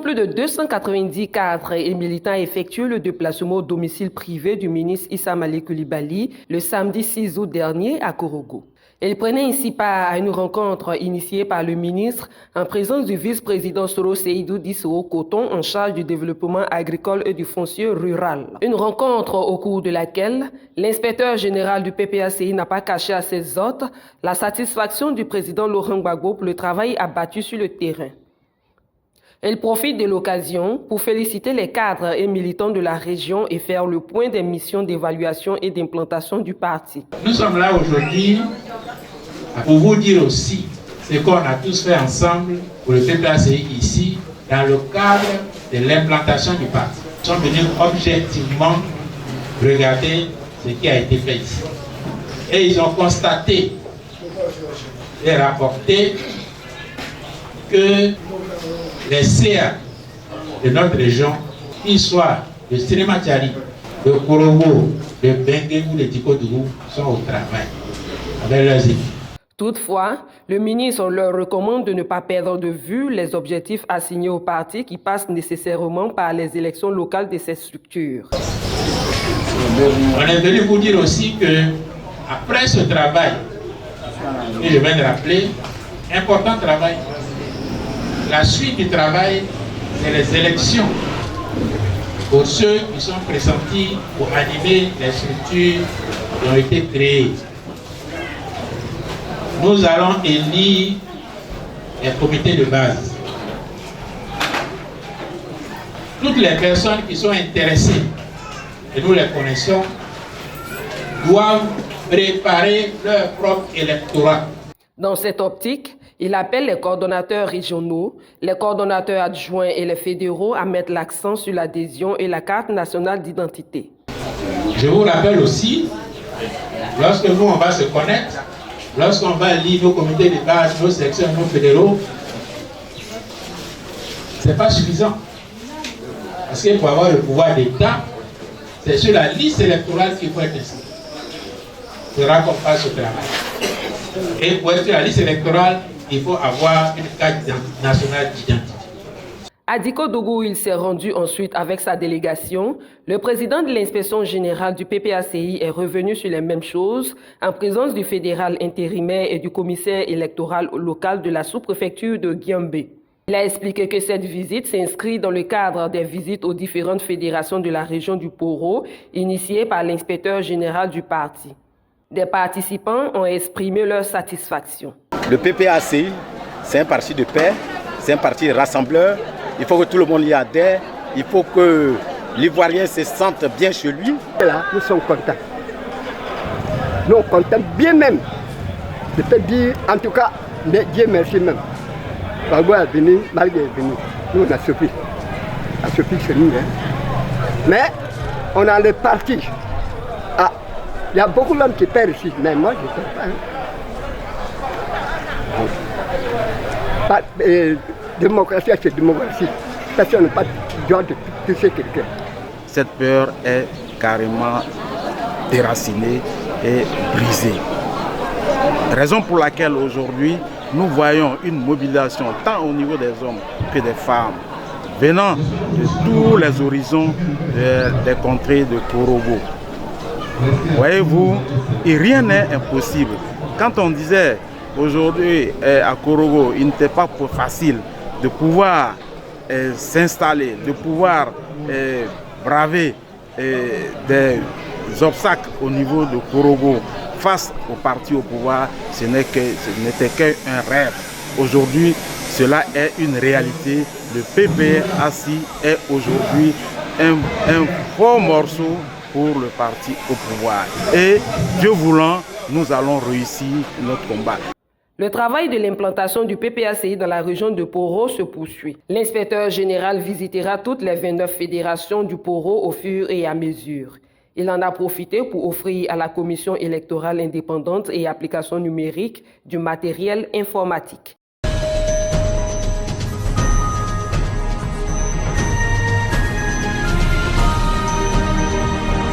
plus de 290 cadres et militants a effectué le déplacement au domicile privé du ministre Issa Malik Coulibaly le samedi 6 août dernier à Korogo. Ils prenaient ainsi part à une rencontre initiée par le ministre en présence du vice-président Soro Seydou Dissoro Coton en charge du développement agricole et du foncier rural. Une rencontre au cours de laquelle l'inspecteur général du PPACI n'a pas caché à ses hôtes la satisfaction du président Laurent Gbagbo pour le travail abattu sur le terrain. Elle profite de l'occasion pour féliciter les cadres et militants de la région et faire le point des missions d'évaluation et d'implantation du parti. Nous sommes là aujourd'hui pour vous dire aussi ce qu'on a tous fait ensemble pour le PPACI ici dans le cadre de l'implantation du parti. Nous sommes venus objectivement regarder ce qui a été fait ici. Et ils ont constaté et rapporté que les CA de notre région, qu'ils soient de Sirimatiari, de Korogo, de Bengue ou de Tikodougou, sont au travail avec leurs équipes. Toutefois, le ministre leur recommande de ne pas perdre de vue les objectifs assignés au parti qui passent nécessairement par les élections locales de ces structures. On est venu vous dire aussi que après ce travail, que je viens de rappeler, important travail, la suite du travail, c'est les élections pour ceux qui sont pressentis pour animer les structures qui ont été créées. Nous allons élire les comités de base. Toutes les personnes qui sont intéressées, et nous les connaissons, doivent préparer leur propre électorat. Dans cette optique, il appelle les coordonnateurs régionaux, les coordonnateurs adjoints et les fédéraux à mettre l'accent sur l'adhésion et la carte nationale d'identité. Je vous rappelle aussi, lorsque nous on va se connaître, lorsqu'on va lire nos comités de base, nos sections, nos fédéraux, ce n'est pas suffisant. Parce qu'il faut avoir le pouvoir d'État, c'est sur la liste électorale qu'il faut être inscrit. Il faudra qu'on fasse ce travail. Et pour être sur la liste électorale, il faut avoir une carte nationale d'identité. À Dikodougou, il s'est rendu ensuite avec sa délégation. Le président de l'inspection générale du PPACI est revenu sur les mêmes choses en présence du fédéral intérimaire et du commissaire électoral local de la sous-préfecture de Guiambé. Il a expliqué que cette visite s'inscrit dans le cadre des visites aux différentes fédérations de la région du Poro, initiées par l'inspecteur général du parti. Des participants ont exprimé leur satisfaction. Le PPACI, c'est un parti de paix, c'est un parti rassembleur. Il faut que tout le monde y adhère. Il faut que l'Ivoirien se sente bien chez lui. Là, nous sommes contents. Nous sommes contents bien même. Je peux dire, en tout cas, Dieu merci même. Bagbo est venu, Malgré est venu. Nous, on a surpris. On a surpris chez nous. Hein. Mais, on a le parti. Ah, il y a beaucoup d'hommes qui perdent ici, mais moi, je ne perds pas. Hein. Démocratie, c'est démocratie. Personne n'a pas le droit de toucher quelqu'un. Cette peur est carrément déracinée et brisée. Raison pour laquelle aujourd'hui, nous voyons une mobilisation tant au niveau des hommes que des femmes venant de tous les horizons des contrées de Korogo. Voyez-vous, et rien n'est impossible. Quand on disait aujourd'hui à Korogo, il n'était pas facile de pouvoir s'installer, de pouvoir braver des obstacles au niveau de Korogo face au parti au pouvoir, ce n'était qu'un rêve. Aujourd'hui, cela est une réalité. Le PPACI est aujourd'hui un fort morceau pour le parti au pouvoir. Et Dieu voulant, nous allons réussir notre combat. Le travail de l'implantation du PPACI dans la région de Poro se poursuit. L'inspecteur général visitera toutes les 29 fédérations du Poro au fur et à mesure. Il en a profité pour offrir à la commission électorale indépendante et application numérique du matériel informatique.